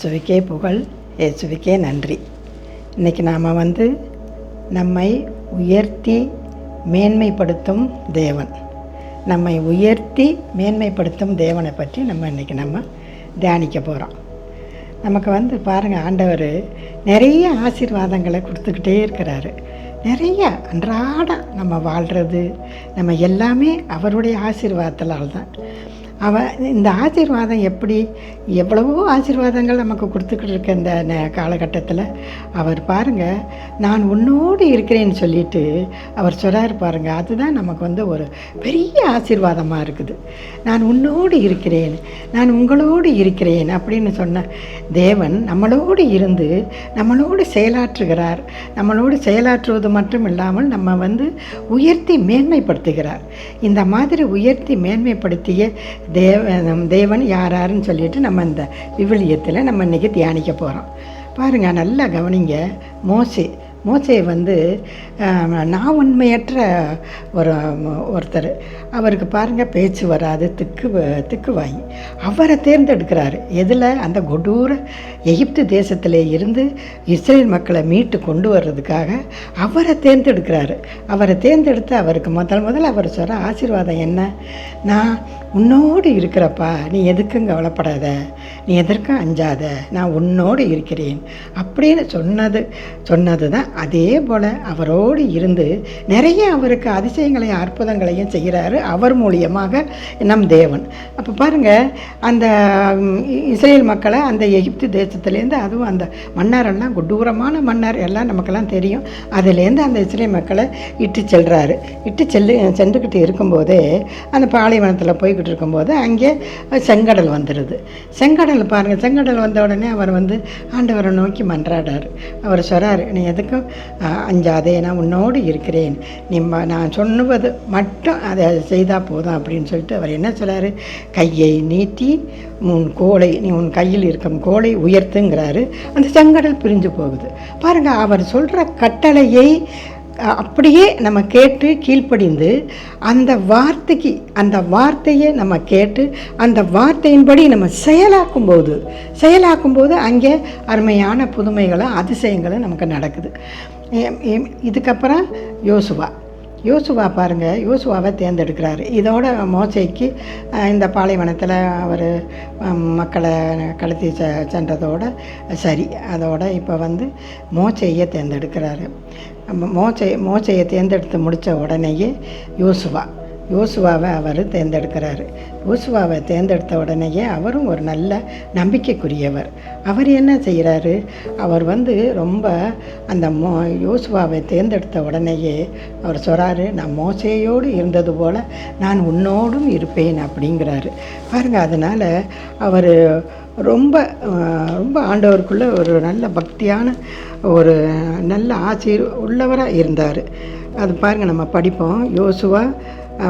இயேசுவுக்கே புகழ், இயேசுவுக்கே நன்றி. இன்றைக்கி நாம் நம்மை உயர்த்தி மேன்மைப்படுத்தும் தேவன், நம்மை உயர்த்தி மேன்மைப்படுத்தும் தேவனை பற்றி இன்றைக்கி தியானிக்க போகிறோம். நமக்கு பாருங்கள், ஆண்டவர் நிறைய ஆசீர்வாதங்களை கொடுத்துக்கிட்டே இருக்கிறாரு. நிறைய அன்றாடம் நம்ம வாழ்கிறது, நம்ம எல்லாமே அவருடைய ஆசீர்வாதத்தால் தான். இந்த ஆசீர்வாதம் எவ்வளவோ ஆசீர்வாதங்கள் நமக்கு கொடுத்துக்கிட்டு இருக்க இந்த காலகட்டத்தில் அவர் பாருங்கள், நான் உன்னோடு இருக்கிறேன்னு சொல்லிட்டு அவர் சொல்கிறார் பாருங்கள். அதுதான் நமக்கு ஒரு பெரிய ஆசீர்வாதமாக இருக்குது. நான் உன்னோடு இருக்கிறேன், நான் உங்களோடு இருக்கிறேன் அப்படின்னு சொன்ன தேவன் நம்மளோடு இருந்து நம்மளோடு செயலாற்றுகிறார். நம்மளோடு செயலாற்றுவது மட்டும் இல்லாமல் நம்ம உயர்த்தி மேன்மைப்படுத்துகிறார். இந்த மாதிரி உயர்த்தி மேன்மைப்படுத்திய தேவன் யாருன்னு சொல்லிட்டு நம்ம இந்த விவிலியத்தில் நம்ம இன்றைக்கி தியானிக்க போகிறோம். பாருங்கள், நல்லா கவனிங்க. மோசே நான் உண்மையற்ற ஒருத்தர். அவருக்கு பாருங்கள், பேச்சு வராது, திக்குவாய். அவரை தேர்ந்தெடுக்கிறாரு. எதில்? அந்த கொடூர எகிப்து தேசத்திலே இருந்து இஸ்ரேல் மக்களை மீட்டு கொண்டு வர்றதுக்காக அவரை தேர்ந்தெடுக்கிறாரு. அவரை தேர்ந்தெடுத்து அவருக்கு முதல் அவர் சொல்கிற ஆசீர்வாதம் என்ன? நான் உன்னோடு இருக்கிறப்பா, நீ எதுக்கும் கவலைப்படாத, நீ எதற்கும் அஞ்சாத, நான் உன்னோடு இருக்கிறேன் அப்படின்னு சொன்னது தான். அதே போல் அவரோடு இருந்து நிறைய அவருக்கு அதிசயங்களையும் அற்புதங்களையும் செய்கிறாரு அவர் மூலியமாக நம் தேவன். அப்போ பாருங்கள், அந்த இஸ்ரேல் மக்களை அந்த எகிப்து தேசத்துலேருந்து, அதுவும் அந்த மன்னரெல்லாம் கொடூரமான மன்னர் எல்லாம் நமக்கெல்லாம் தெரியும். அதுலேருந்து அந்த இஸ்ரேல் மக்களை இட்டு சென்றுக்கிட்டு இருக்கும்போதே அந்த பாலைவனத்தில் போய்கிட்டு இருக்கும்போது அங்கே செங்கடல் வந்துடுது. செங்கடல் பாருங்கள், செங்கடல் வந்த உடனே அவர் ஆண்டவரை நோக்கி மன்றாடார். அவர் சொல்கிறார், நீ எதுக்கும் அஞ்சாதே, நான் உன்னோடு இருக்கிறேன், நான் சொன்னுவது மட்டும் அதை செய்தால் போதும் அப்படின்னு சொல்லிட்டு அவர் என்ன சொல்கிறார்? கையை நீட்டி நீ உன் கையில் இருக்கும் கோலை உயர்த்துங்கிறாரு. அந்த செங்கடல் பிரிஞ்சு போகுது. பாருங்கள், அவர் சொல்கிற கட்டளையை அப்படியே நம்ம கேட்டு கீழ்ப்படிந்து அந்த வார்த்தையை நம்ம கேட்டு அந்த வார்த்தையின்படி நம்ம செயலாக்கும்போது அங்கே அருமையான புதுமைகளும் அதிசயங்களும் நமக்கு நடக்குது. இதுக்கப்புறம் யோசுவா பாருங்கள், யோசுவாவை தேர்ந்தெடுக்கிறாரு. இதோட மோசேக்கு இந்த பாலைவனத்தில் அவர் மக்களை கடத்தி சென்றதோட சரி. அதோட இப்போ மோசேயை தேர்ந்தெடுக்கிறாரு. மோசையை தேர்ந்தெடுத்து முடித்த உடனேயே யோசுவாவை அவர் தேர்ந்தெடுக்கிறாரு. யோசுவாவை தேர்ந்தெடுத்த உடனேயே அவரும் ஒரு நல்ல நம்பிக்கைக்குரியவர். அவர் என்ன செய்கிறாரு? அவர் ரொம்ப அந்த யோசுவாவை தேர்ந்தெடுத்த உடனேயே அவர் சொல்கிறாரு, நான் மோசையோடு இருந்தது போல் நான் உன்னோடும் இருப்பேன் அப்படிங்கிறாரு. பாருங்கள், அதனால் அவர் ரொம்ப ஆண்டவருக்குள்ளே ஒரு நல்ல பக்தியான ஒரு நல்ல ஆசீர் உள்ளவராக இருந்தார். அது பாருங்கள், நம்ம படிப்போம். யோசுவா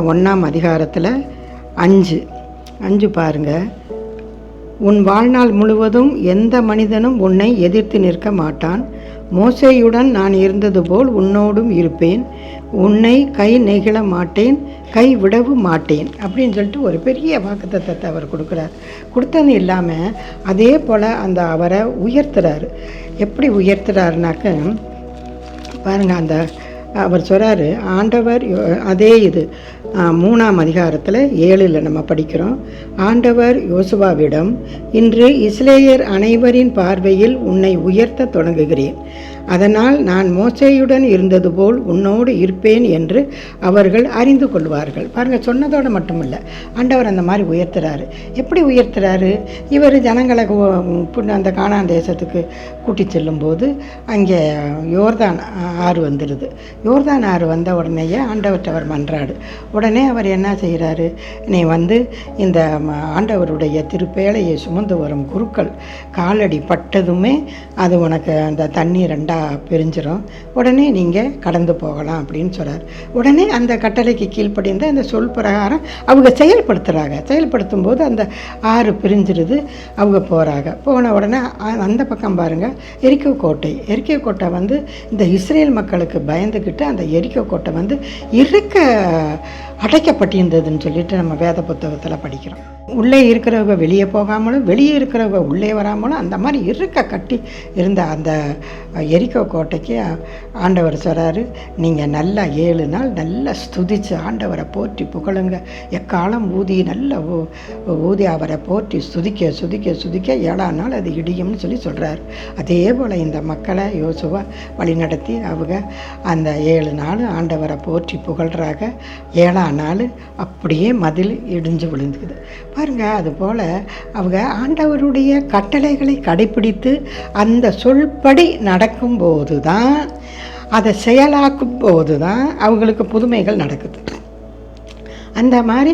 1ஆம் அதிகாரத்தில் 5 பாருங்கள். உன் வாழ்நாள் முழுவதும் எந்த மனிதனும் உன்னை எதிர்த்து நிற்க மாட்டான். மோசேயுடன் நான் இருந்தது போல் உன்னோடும் இருப்பேன். உன்னை கை நெகிழ மாட்டேன், கை விடவும் மாட்டேன் அப்படின்னு சொல்லிட்டு ஒரு பெரிய வாக்குத்தத்தத்தை அவர் கொடுத்தது இல்லாமல் அதே போல் அவரை உயர்த்துறாரு. எப்படி உயர்த்துறாருனாக்க பாருங்கள், அவர் சொல்கிறாரு, ஆண்டவர் அதே 3ஆம் அதிகாரத்தில் 7 நம்ம படிக்கிறோம். ஆண்டவர் யோசுவாவிடம், இன்று இஸ்ரேலர் அனைவரின் பார்வையில் உன்னை உயர்த்த தொடங்குகிறேன். அதனால் நான் மோசேயுடன் இருந்தது போல் உன்னோடு இருப்பேன் என்று அவர்கள் அறிந்து கொள்வார்கள். பாருங்கள், சொன்னதோடு மட்டும் இல்லை, ஆண்டவர் அந்த மாதிரி உயர்த்துறாரு. எப்படி உயர்த்துறாரு? இவர் ஜனங்களை அந்த கானான் தேசத்துக்கு கூட்டி செல்லும்போது அங்கே யோர்தான் ஆறு வந்துடுது. யோர்தான் ஆறு வந்த உடனேயே ஆண்டவர்கிட்ட அவர் மன்றாடு. உடனே அவர் என்ன செய்கிறாரு? நீ இந்த ஆண்டவருடைய திருப்பேழையை சுமந்து வரும் குருக்கள் காலடி பட்டதுமே அது உனக்கு அந்த தண்ணி 2 பிரிஞ்சிடும், உடனே நீங்கள் கடந்து போகலாம் அப்படின்னு சொல்கிறார். உடனே அந்த கட்டளைக்கு கீழ்ப்படிந்து அந்த சொல் பிரகாரம் அவங்க செயல்படுத்தும் போது அந்த ஆறு பிரிஞ்சிருது. அவங்க போகிறாங்க. போன உடனே அந்த பக்கம் பாருங்கள், எரிக்கோ கோட்டை வந்து இந்த இஸ்ரேல் மக்களுக்கு பயந்துக்கிட்டு அந்த எரிக்கோ கோட்டை வந்து அடைக்கப்பட்டிருந்ததுன்னு சொல்லிட்டு நம்ம வேத புத்தகத்தில் படிக்கிறோம். உள்ளே இருக்கிறவங்க வெளியே போகாமலும் வெளியே இருக்கிறவங்க உள்ளே வராமலும் அந்த மாதிரி கட்டி இருந்த அந்த எரிக்கோ கோட்டைக்கு ஆண்டவர் சொல்கிறாரு, நீங்கள் நல்லா 7 நாள் நல்லா ஸ்துதித்து ஆண்டவரை போற்றி புகழுங்க, எக்காலம் ஊதி நல்லா ஊதி அவரை போற்றி சுதிக்க 7ஆம் நாள் அது இடியும்னு சொல்கிறார். அதே போல் இந்த மக்களை யோசுவா வழிநடத்தி அவங்க அந்த 7 நாள் ஆண்டவரை போற்றி புகழ்றாங்க. 7ஆம் நாள் அப்படியே மதில் இடிஞ்சு விழுந்துக்குது பாருங்கள். அதுபோல் அவங்க ஆண்டவருடைய கட்டளைகளை கடைப்பிடித்து அந்த சொல்படி நடக்கும்போது தான், அதை செயலாக்கும் போது தான் அவங்களுக்கு புதுமைகள் நடக்குது. அந்த மாதிரி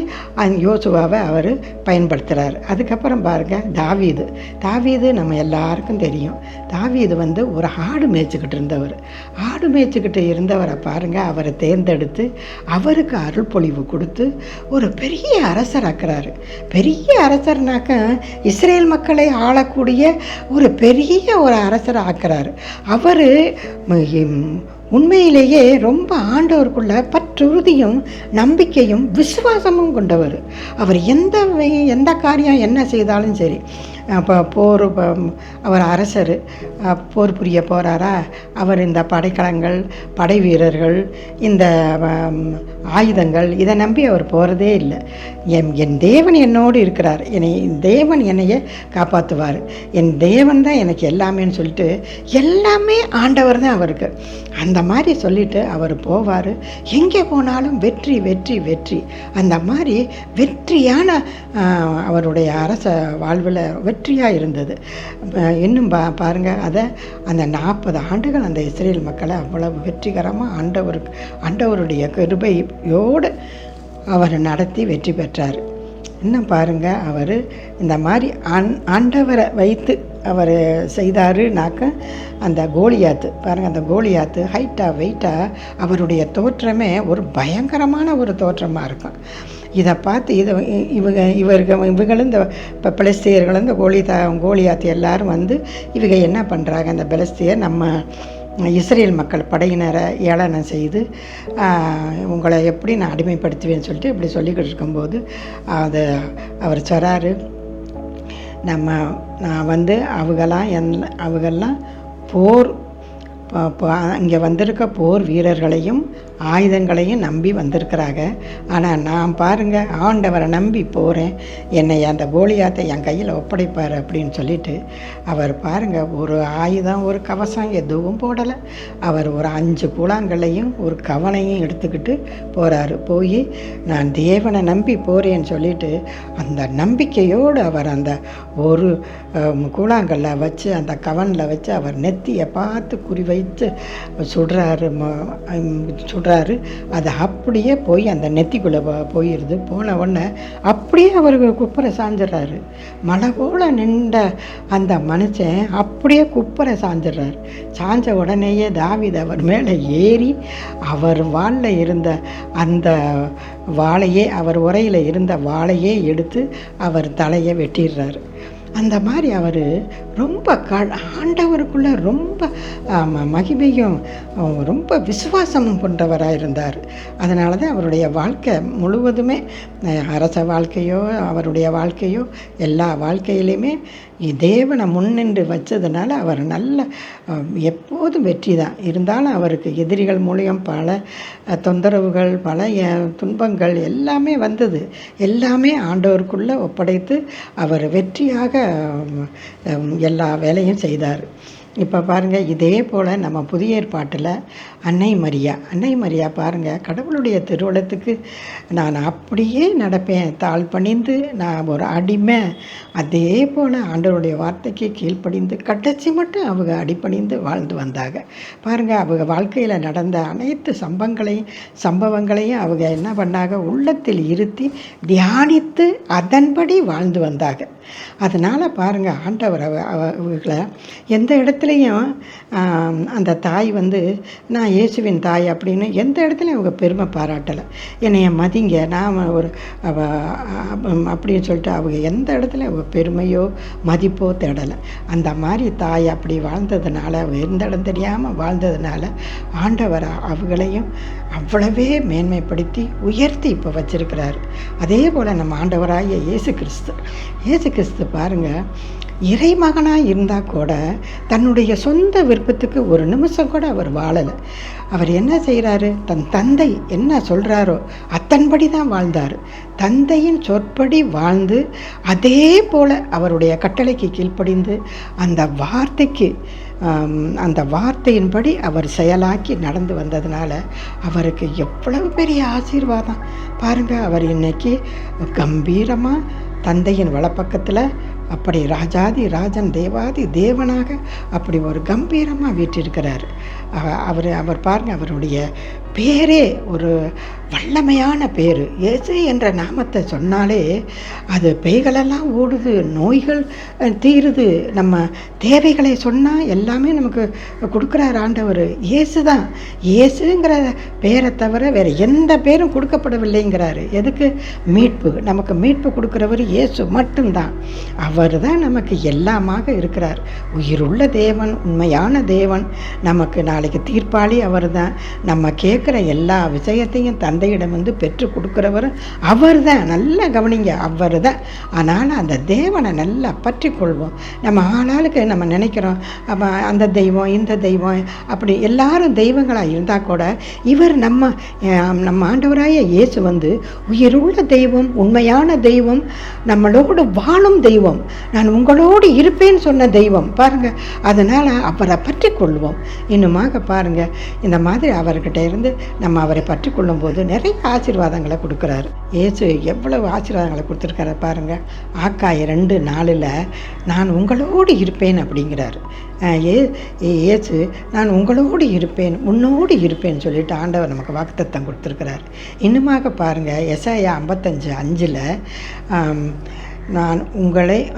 யோசுவாவை அவர் பயன்படுத்துகிறார். அதுக்கப்புறம் பாருங்கள், தாவீது நம்ம எல்லாருக்கும் தெரியும். தாவீது வந்து ஒரு ஆடு மேய்ச்சிக்கிட்டு இருந்தவரை பாருங்கள், அவரை தேர்ந்தெடுத்து அவருக்கு அருள் பொழிவு கொடுத்து ஒரு பெரிய அரசராக்குறாரு. பெரிய அரசர்னாக்க இஸ்ரேல் மக்களை ஆளக்கூடிய ஒரு பெரிய ஒரு அரசரை ஆக்குறாரு. அவர் உண்மையிலேயே ரொம்ப ஆண்டவருக்குள்ள பற்றுறுதியும் நம்பிக்கையும் விசுவாசமும் கொண்டவர். அவர் எந்த காரியம் என்ன செய்தாலும் சரி, இப்போ அவர் அரசர் போர் புரிய போகிறாரா, அவர் இந்த படைக்கலங்கள், படை வீரர்கள், இந்த ஆயுதங்கள் இதை நம்பி அவர் போகிறதே இல்லை. என் தேவன் என்னோடு இருக்கிறார், தேவன் என்னைய காப்பாற்றுவார், என் தேவன் தான் எனக்கு எல்லாமேன்னு சொல்லிட்டு எல்லாமே ஆண்டவர் தான் அவருக்கு. அந்த மாதிரி சொல்லிட்டு அவர் போவார். எங்கே போனாலும் வெற்றி வெற்றி வெற்றி. அந்த மாதிரி வெற்றியான அவருடைய அரச வாழ்வில் வெற்றியாக இருந்தது. இன்னும் பாருங்கள், அதை அந்த 40 ஆண்டுகள் அந்த இஸ்ரேல் மக்களை அவ்வளவு வெற்றிகரமாக ஆண்டவருடைய கிருபையோடு அவர் நடத்தி வெற்றி பெற்றார். இன்னும் பாருங்கள், அவர் இந்த மாதிரி ஆண்டவரை வைத்து அவர் செய்தாருனாக்க அந்த கோலியாத்து பாருங்கள், அந்த கோலியாத்து ஹைட்டாக வெயிட்டாக அவருடைய தோற்றமே ஒரு பயங்கரமான ஒரு தோற்றமாக இருக்கும். இதை பார்த்து இவர்களும் இந்த பெலிஸ்தியர்களும் இந்த கோலியாத்து எல்லாரும் வந்து இவங்க என்ன பண்ணுறாங்க, அந்த பெலிஸ்தியர் நம்ம இஸ்ரேல் மக்கள் படையினரை ஏளனம் செய்து உங்களை எப்படி நான் அடிமைப்படுத்துவேன்னு சொல்லிட்டு இப்படி சொல்லிக்கிட்டு இருக்கும்போது அவர் சொல்கிறாரு, நான் வந்து அவங்கெல்லாம் இங்கே வந்திருக்க போர் வீரர்களையும் ஆயுதங்களையும் நம்பி வந்திருக்கிறாங்க. ஆனால் நான் பாருங்கள், ஆண்டவரை நம்பி போகிறேன், என்னை அந்த கோலியாத்தை என் கையில் ஒப்படைப்பார் அப்படின்னு சொல்லிட்டு அவர் பாருங்கள், ஒரு ஆயுதம் ஒரு கவசம் எதுவும் போடலை. அவர் ஒரு 5 கூழாங்கல்லையும் ஒரு கவனையும் எடுத்துக்கிட்டு போகிறாரு. போய் நான் தேவனை நம்பி போகிறேன்னு சொல்லிட்டு அந்த நம்பிக்கையோடு அவர் அந்த ஒரு கூழாங்கல்ல வச்சு அந்த கவனில் வச்சு அவர் நெத்தியை பார்த்து குறி வைத்து சுடுறாரு. அது அப்படியே போய் அந்த நெத்திக்குள்ளே போயிடுது. போன உடனே அப்படியே அவருக்கு குப்பரை சாஞ்சிட்றாரு. மழை போல் நின்ற அந்த மனுஷன் அப்படியே குப்பரை சாஞ்சிட்றாரு. சாஞ்ச உடனேயே தாவீது அவர் மேலே ஏறி அவர் வாளில் இருந்த அந்த வாளையே, அவர் உரையில் இருந்த வாளையே எடுத்து அவர் தலையை வெட்டிடுறாரு. அந்த மாதிரி அவர் ரொம்ப ஆண்டவருக்குள்ளே ரொம்ப மகிமையும் ரொம்ப விசுவாசமும் கொண்டவராக இருந்தார். அதனால தான் அவருடைய வாழ்க்கை முழுவதுமே, அரச வாழ்க்கையோ அவருடைய வாழ்க்கையோ எல்லா வாழ்க்கையிலையுமே தேவனை முன்னின்று வச்சதுனால அவர் நல்ல எப்போதும் வெற்றி தான். இருந்தாலும் அவருக்கு எதிரிகள் மூலியம் பல தொந்தரவுகள், பல துன்பங்கள் எல்லாமே வந்தது. எல்லாமே ஆண்டவருக்குள்ளே ஒப்படைத்து அவர் வெற்றியாக எல்லா வேலையும் செய்தார். இப்போ பாருங்கள், இதே போல் நம்ம புதிய ஏற்பாட்டில் அன்னை மரியா பாருங்கள், கடவுளுடைய திருவுளத்துக்கு நான் அப்படியே நடப்பேன், தாழ் பணிந்து நான் ஒரு அடிமை. அதே போல் ஆண்டவருடைய வார்த்தைக்கு கீழ்ப்படிந்து கடைசி மட்டும் அவங்க அடிப்பணிந்து வாழ்ந்து வந்தாங்க. பாருங்கள், அவங்க வாழ்க்கையில் நடந்த அனைத்து சம்பவங்களையும் அவங்க என்ன பண்ணாங்க, உள்ளத்தில் இருத்தி தியானித்து அதன்படி வாழ்ந்து வந்தாங்க. அதனால் பாருங்கள், ஆண்டவர் அவர்களை எந்த இடத்துல இடத்துலையும் அந்த தாய் வந்து நான் இயேசுவின் தாய் அப்படின்னு எந்த இடத்துலையும் அவங்க பெருமை பாராட்டலை. என்னைய மதிங்க, நான் ஒரு அப்படின்னு சொல்லிட்டு அவங்க எந்த இடத்துல அவங்க பெருமையோ மதிப்போ தேடலை. அந்த மாதிரி தாய் அப்படி வாழ்ந்ததுனால, அவங்க எந்த இடம் தெரியாமல் வாழ்ந்ததுனால ஆண்டவர் அவங்களையும் அவ்வளவே மேன்மைப்படுத்தி உயர்த்தி இப்போ வச்சிருக்கிறாரு. அதே போல் நம்ம ஆண்டவராகிய இயேசு கிறிஸ்து பாருங்கள், இறைமகனாக இருந்தால் கூட தன்னுடைய சொந்த விருப்பத்துக்கு ஒரு நிமிஷம் கூட அவர் வாழலை. அவர் என்ன செய்கிறாரு, தன் தந்தை என்ன சொல்கிறாரோ அத்தன்படி தான் வாழ்ந்தார். தந்தையின் சொற்படி வாழ்ந்து அதே போல் அவருடைய கட்டளைக்கு கீழ்ப்படிந்து அந்த வார்த்தையின்படி அவர் செயலாக்கி நடந்து வந்ததுனால அவருக்கு எவ்வளவு பெரிய ஆசீர்வாதம் பாருங்கள். அவர் இன்னைக்கு கம்பீரமாக தந்தையின் வலப்பக்கத்தில் அப்படி ராஜாதி ராஜன் தேவாதி தேவனாக அப்படி ஒரு கம்பீரமாக வீற்றிருக்கிறார். அவர் பாருங்கள், அவருடைய பேரே ஒரு வல்லமையான பேர். இயேசு என்ற நாமத்தை சொன்னாலே அது பேய்களெல்லாம் ஓடுது, நோய்கள் தீருது. நம்ம தேவைகளை சொன்னால் எல்லாமே நமக்கு கொடுக்குறார் ஆண்டவர். இயேசு தான். இயேசுங்கிற பேரை தவிர வேறு எந்த பேரும் கொடுக்கப்படவில்லைங்கிறாரு. எதுக்கு? மீட்பு. நமக்கு மீட்பு கொடுக்குறவர் இயேசு மட்டும்தான். அவர் தான் நமக்கு எல்லாமாக இருக்கிறார். உயிருள்ள தேவன், உண்மையான தேவன், நமக்கு நாளைக்கு தீர்ப்பாளி அவர் தான். நம்ம கேட்குற எல்லா விஷயத்தையும் தந்தையிடம் வந்து பெற்று கொடுக்குறவர் அவர் தான். நல்லா கவனிங்க, அவர் தான். ஆனால் அந்த தேவனை நல்லா பற்றி கொள்வோம். நம்ம ஆளாளுக்கு நம்ம நினைக்கிறோம் அந்த தெய்வம் இந்த தெய்வம் அப்படி எல்லாரும் தெய்வங்களாக இருந்தால் கூட இவர் நம்ம ஆண்டவராய இயேசு வந்து உயிருள்ள தெய்வம், உண்மையான தெய்வம், நம்மளோடு வாழும் தெய்வம், நான் உங்களோடு இருப்பேன்னு சொன்ன தெய்வம் பாருங்கள். அதனால் அவரை பற்றி கொள்வோம். இன்னுமாக பாருங்கள், இந்த மாதிரி அவர்கிட்ட இருந்து நம்ம அவரை பற்றி கொள்ளும்போது நிறைய ஆசீர்வாதங்களை கொடுக்குறாரு. இயேசு எவ்வளவு ஆசீர்வாதங்களை கொடுத்துருக்காரு பாருங்கள். ஆக்காய் 2:4 நான் உங்களோடு இருப்பேன் அப்படிங்கிறாரு. இயேசு நான் உங்களோடு இருப்பேன், உன்னோடு இருப்பேன்னு சொல்லிட்டு ஆண்டவர் நமக்கு வாக்குத்தத்தம் கொடுத்துருக்கிறார். இன்னுமாக பாருங்கள், எசாயா 55:5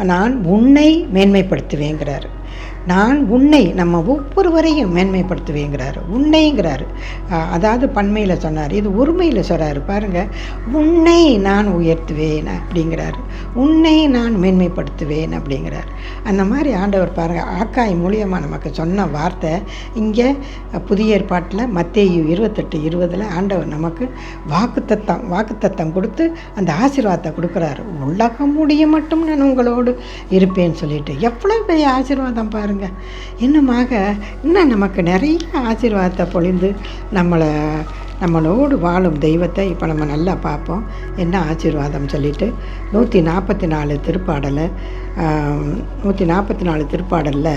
நான் உன்னை மேன்மைப்படுத்துவேங்கிறார். நான் உன்னை, நம்ம ஒவ்வொருவரையும் மேன்மைப்படுத்துவேங்கிறாரு. உன்னைங்கிறாரு. அதாவது பன்மையில் சொன்னார், இது ஒருமையில் சொல்கிறாரு பாருங்கள். உன்னை நான் உயர்த்துவேன் அப்படிங்கிறாரு, உன்னை நான் மேன்மைப்படுத்துவேன் அப்படிங்கிறார். அந்த மாதிரி ஆண்டவர் பாருங்கள், ஆக்காய் மூலியமாக நமக்கு சொன்ன வார்த்தை இங்கே புதிய ஏற்பாட்டில் மத்தேயு 28:20 ஆண்டவர் நமக்கு வாக்குத்தத்தம் கொடுத்து அந்த ஆசீர்வாதத்தை கொடுக்குறாரு. உலகம் முடிய மட்டும் நான் உங்களோடு இருப்பேன்னு சொல்லிட்டு எவ்வளோ பெரிய ஆசீர்வாதம் பாருங்கள். இன்னுமாக இன்னும் நமக்கு நிறைய ஆசீர்வாதத்தை பொழிந்து நம்மளோடு வாழும் தெய்வத்தை இப்போ நம்ம நல்லா பார்ப்போம். என்ன ஆசீர்வாதம் சொல்லிட்டு 144 திருப்பாடலில் 144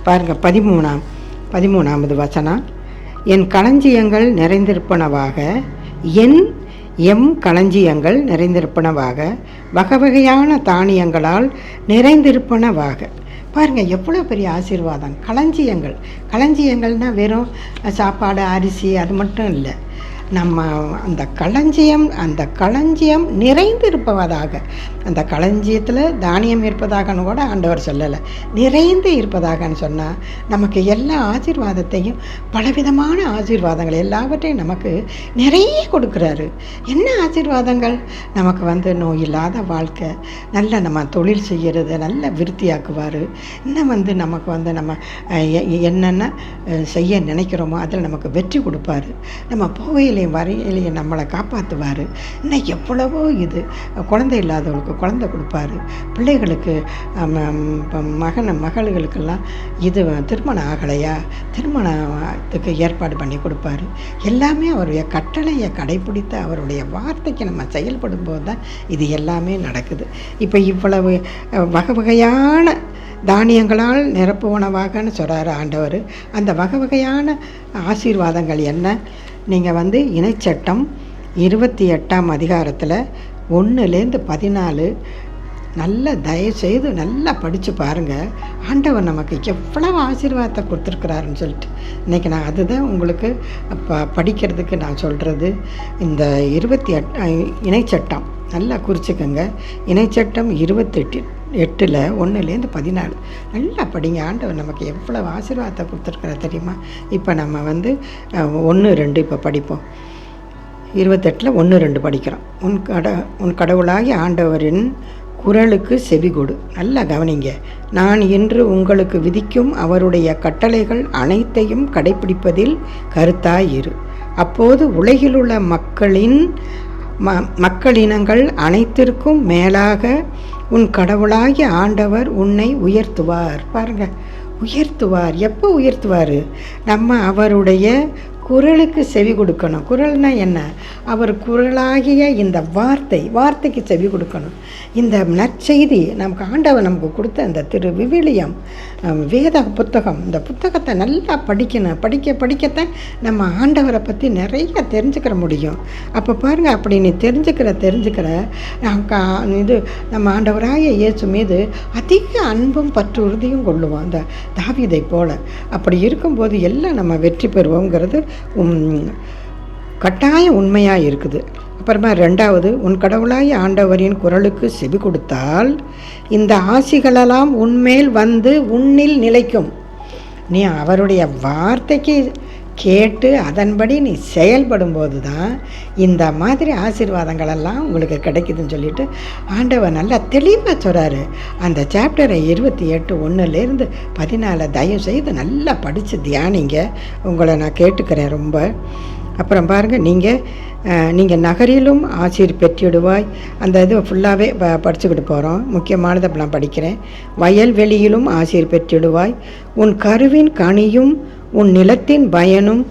பாருங்கள், 13வது வசனம். என் களஞ்சியங்கள் நிறைந்திருப்பனவாக, எம் களஞ்சியங்கள் நிறைந்திருப்பனவாக, வகைவகையான தானியங்களால் நிறைந்திருப்பனவாக. பாருங்கள் எவ்வளோ பெரிய ஆசீர்வாதம். களஞ்சியங்கள்னால் வெறும் சாப்பாடு அரிசி அது மட்டும் இல்லை. நம்ம அந்த களஞ்சியம் நிறைந்து இருப்பதாக, அந்த களஞ்சியத்தில் தானியம் இருப்பதாகன்னு கூட ஆண்டவர் சொல்லலை, நிறைந்து இருப்பதாகன்னு சொன்னால் நமக்கு எல்லா ஆசீர்வாதத்தையும், பலவிதமான ஆசீர்வாதங்கள் எல்லாவற்றையும் நமக்கு நிறைய கொடுக்குறாரு. என்ன ஆசீர்வாதங்கள்? நமக்கு வந்து நோய் இல்லாத வாழ்க்கை, நல்ல நம்ம தொழில் செய்கிறது நல்ல விருத்தியாக்குவார். இன்னும் வந்து நமக்கு வந்து நம்ம என்னென்ன செய்ய நினைக்கிறோமோ அதில் நமக்கு வெற்றி கொடுப்பார். நம்ம போகையிலே வரையிலையும் நம்மளை காப்பாற்றுவார். இன்னும் எவ்வளவோ இது. குழந்தை இல்லாதவங்களுக்கு குழந்தை கொடுப்பாரு. பிள்ளைகளுக்கு மகளுகளுக்கெல்லாம் இது திருமணம் ஆகலையா, திருமணத்துக்கு ஏற்பாடு பண்ணி கொடுப்பாரு. எல்லாமே அவருடைய கட்டளையை கடைப்பிடித்து அவருடைய வார்த்தைக்கு நம்ம செயல்படும் போது தான் இது எல்லாமே நடக்குது. இப்போ இவ்வளவு வகையான தானியங்களால் நிரப்புவனவாகன்னு சொல்கிறாரு ஆண்டவர். அந்த வகையான ஆசீர்வாதங்கள் என்ன? நீங்கள் வந்து இணைச்சட்டம் 28ஆம் அதிகாரத்தில் 1-14 நல்லா தயவுசெய்து நல்லா படித்து பாருங்கள். ஆண்டவர் நமக்கு எவ்வளவு ஆசீர்வாதத்தை கொடுத்துருக்குறாருன்னு சொல்லிட்டு இன்றைக்கி நான் அதுதான் உங்களுக்கு படிக்கிறதுக்கு நான் சொல்கிறது. இந்த 28 இணைச்சட்டம் நல்லா குறிச்சிக்கோங்க. இணைச்சட்டம் 28 8 1லேருந்து 14 நல்லா படிங்க. ஆண்டவர் நமக்கு எவ்வளவு ஆசீர்வாதத்தை கொடுத்துருக்குறார் தெரியுமா? இப்போ நம்ம வந்து 1 2 இப்போ படிப்போம். 28 1 2 படிக்கிறோம். உன் கடவுளாகிய ஆண்டவரின் குரலுக்கு செவி கொடு. நல்லா கவனிங்க. நான் இன்று உங்களுக்கு விதிக்கும் அவருடைய கட்டளைகள் அனைத்தையும் கடைப்பிடிப்பதில் கருத்தாயிரு. அப்போது உலகிலுள்ள மக்களினங்கள் அனைத்திற்கும் மேலாக உன் கடவுளாகிய ஆண்டவர் உன்னை உயர்த்துவார். பாருங்க, உயர்த்துவார். எப்போ உயர்த்துவார்? நம்ம அவருடைய குரலுக்கு செவி கொடுக்கணும். குரல்னா என்ன? அவர் குரலாகிய இந்த வார்த்தைக்கு செவி கொடுக்கணும். இந்த நற்செய்தி நமக்கு ஆண்டவர் நமக்கு கொடுத்த இந்த விவிலியம் வேத புத்தகம், இந்த புத்தகத்தை நல்லா படிக்கணும். படிக்கத்தான் நம்ம ஆண்டவரை பற்றி நிறைய தெரிஞ்சுக்கிற முடியும். அப்போ பாருங்கள், அப்படி நீ தெரிஞ்சுக்கிற இது நம்ம ஆண்டவராகிய இயேசு மீது அதிக அன்பும் பற்று உறுதியும் கொள்ளுவோம், அந்த தாவீதை போல. அப்படி இருக்கும்போது எல்லாம் நம்ம வெற்றி பெறுவோங்கிறது கட்டாய உண்மையாக இருக்குது. அப்புறமா 2வது, உன் கடவுளாய் ஆண்டவரின் குரலுக்கு செவி கொடுத்தால் இந்த ஆசிகளெல்லாம் உன்மேல் வந்து உன்னில் நிலைக்கும். நீ அவருடைய வார்த்தைக்கு கேட்டு அதன்படி நீ செயல்படும்போது தான் இந்த மாதிரி ஆசீர்வாதங்களெல்லாம் உங்களுக்கு கிடைக்குதுன்னு சொல்லிட்டு ஆண்டவர் நல்லா தெளிவாக சொல்கிறாரு. அந்த சாப்டரை 28 1லேருந்து 14 தயவு செய்து நல்லா படித்து தியானிங்க. உங்களை நான் கேட்டுக்கிறேன் ரொம்ப. அப்புறம் பாருங்கள், நீங்கள் நகரிலும் ஆசீர் பெற்றிடுவாய். அந்த இது ஃபுல்லாகவே படிச்சுக்கிட்டு போகிறோம். முக்கியமானதை நான் படிக்கிறேன். வயல்வெளியிலும் ஆசீர் பெற்றிடுவாய். உன் கருவின் கனியும் உன் நிலத்தின் பயனும்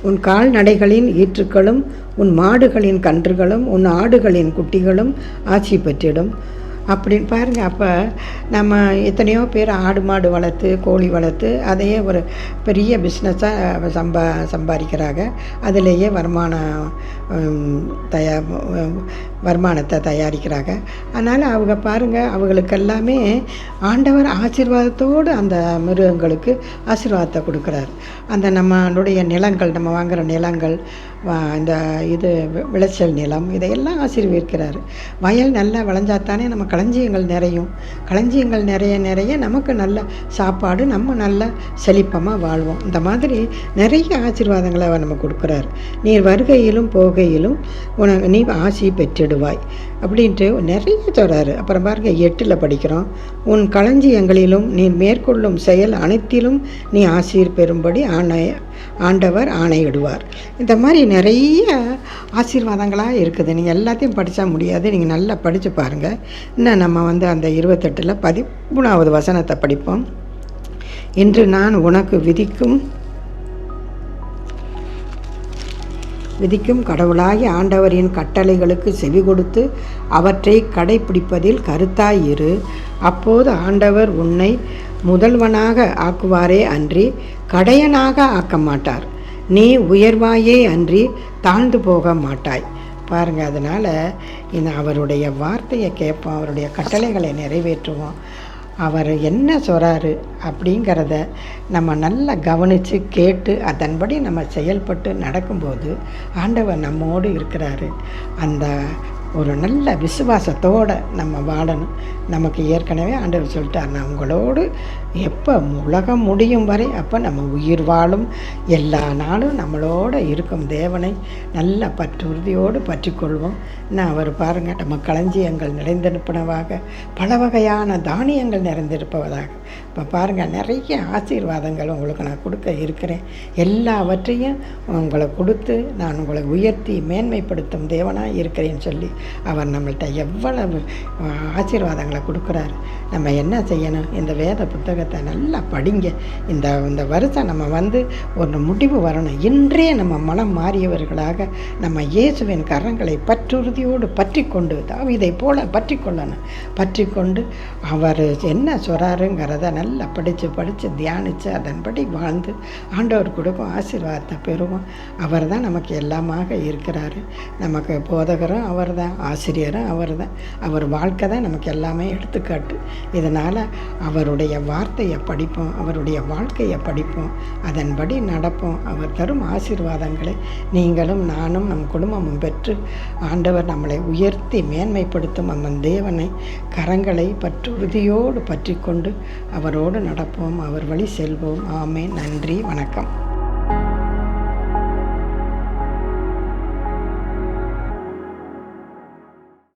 உன் கால்நடைகளின் ஈற்றுக்களும் உன் மாடுகளின் கன்றுகளும் உன் ஆடுகளின் குட்டிகளும் ஆட்சி பெற்றிடும் அப்படின்னு பாருங்கள். அப்போ நம்ம எத்தனையோ பேர் ஆடு மாடு வளர்த்து கோழி வளர்த்து அதையே ஒரு பெரிய பிஸ்னஸாக சம்பாதிக்கிறாங்க. அதிலேயே வருமானத்தை தயாரிக்கிறாங்க. அதனால் அவங்க பாருங்கள், அவங்களுக்கெல்லாமே ஆண்டவர் ஆசீர்வாதத்தோடு அந்த மிருகங்களுக்கு ஆசீர்வாதத்தை கொடுக்குறாரு. அந்த நம்மளுடைய நிலங்கள், நம்ம வாங்குகிற நிலங்கள், இந்த விளைச்சல் நிலம், இதையெல்லாம் ஆசீர்வதிக்கிறாரு. வயல் நல்லா விளைஞ்சாத்தானே நம்ம களஞ்சியங்கள் நிறையும். களஞ்சியங்கள் நிறைய நமக்கு நல்ல சாப்பாடு, நம்ம நல்ல செழிப்பமாக வாழ்வோம். இந்த மாதிரி நிறைய ஆசீர்வாதங்களை அவர் நம்ம கொடுக்குறாரு. நீர் வருகையிலும் போகையிலும் நீ ஆசி பெற்றிடுவாய் அப்படின்ட்டு நிறைய சொல்கிறாரு. அப்புறம் பாருங்க 8 படிக்கிறோம். உன் களஞ்சியங்களிலும் நீ மேற்கொள்ளும் செயல் அனைத்திலும் நீ ஆசீர் பெறும்படி ஆண்டவர் ஆணையிடுவார். இந்த மாதிரி நிறைய ஆசீர்வாதங்களாக இருக்குது. நீங்கள் எல்லாத்தையும் படித்தா முடியாது. நீங்கள் நல்லா படித்து பாருங்கள். இன்னும் நம்ம அந்த 28 13வது வசனத்தை படிப்போம். இன்று நான் உனக்கு விதிக்கும் கடவுளாகிய ஆண்டவரின் கட்டளைகளுக்கு செவி கொடுத்து அவற்றை கடைப்பிடிப்பதில் கருத்தாயிரு. அப்போது ஆண்டவர் உன்னை முதல்வனாக ஆக்குவாரே அன்றி கடையனாக ஆக்க மாட்டார். நீ உயர்வாயே அன்றி தாழ்ந்து போக மாட்டாய். பாருங்கள், அதனால் அவருடைய வார்த்தையை கேட்போம், அவருடைய கட்டளைகளை நிறைவேற்றுவோம். அவர் என்ன சொல்கிறாரு அப்படிங்கிறத நம்ம நல்லா கவனித்து கேட்டு அதன்படி நம்ம செயல்பட்டு நடக்கும்போது ஆண்டவர் நம்மோடு இருக்கிறாரு. அந்த ஒரு நல்ல விசுவாசத்தோடு நம்ம வாழணும். நமக்கு ஏற்கனவே ஆண்டவர் சொல்லிட்டார், நான் உங்களோடு எப்போ உலகம் முடியும் வரை அப்போ நம்ம உயிர் வாழும் எல்லா நாளும் நம்மளோட இருக்கும் தேவனை நல்ல உறுதியோடு பற்றி கொள்வோம். நான் அவர் பாருங்கள், நம்ம களஞ்சியங்கள் நிறைந்திருப்பனவாக பல வகையான தானியங்கள் நிறைந்திருப்பதாக. இப்போ பாருங்கள், நிறைய ஆசீர்வாதங்கள் உங்களுக்கு நான் கொடுக்க இருக்கிறேன். எல்லாவற்றையும் உங்களை கொடுத்து நான் உங்களை உயர்த்தி மேன்மைப்படுத்தும் தேவனாக இருக்கிறேன்னு சொல்லி அவர் நம்மள்கிட்ட எவ்வளவு ஆசீர்வாதங்களை கொடுக்குறாரு. நம்ம என்ன செய்யணும்? இந்த வேத புத்தகத்தை நல்லா படிங்க. இந்த வருஷம் நம்ம ஒரு முடிவு வரணும். இன்றே நம்ம மனம் மாறியவர்களாக நம்ம இயேசுவின் கரங்களை பற்றுறுதியோடு பற்றி கொண்டு தாவீதை போல பற்றி கொள்ளணும். பற்றி கொண்டு அவர் என்ன சொல்கிறாருங்கிறத நல்லா படித்து தியானித்து அதன்படி வாழ்ந்து ஆண்டவர் கொடுக்கும் ஆசீர்வாதத்தை பெறுவோம். அவர் தான் நமக்கு எல்லாமாக இருக்கிறாரு. நமக்கு போதகரும் அவர் தான், ஆசிரியரும் அவர் தான். அவர் வாழ்க்கை தான் நமக்கு எல்லாமே எடுத்துக்காட்டு. இதனால் அவருடைய வார்த்தையை படிப்போம், அவருடைய வாழ்க்கையை படிப்போம், அதன்படி நடப்போம். அவர் தரும் ஆசீர்வாதங்களை நீங்களும் நானும் நம் குடும்பமும் பெற்று ஆண்டவர் நம்மளை உயர்த்தி மேன்மைப்படுத்தும் நம்ம தேவனை கரங்களை உறுதியோடு பற்றி கொண்டு அவரோடு நடப்போம், அவர் வழி செல்வோம். ஆமென். நன்றி, வணக்கம்.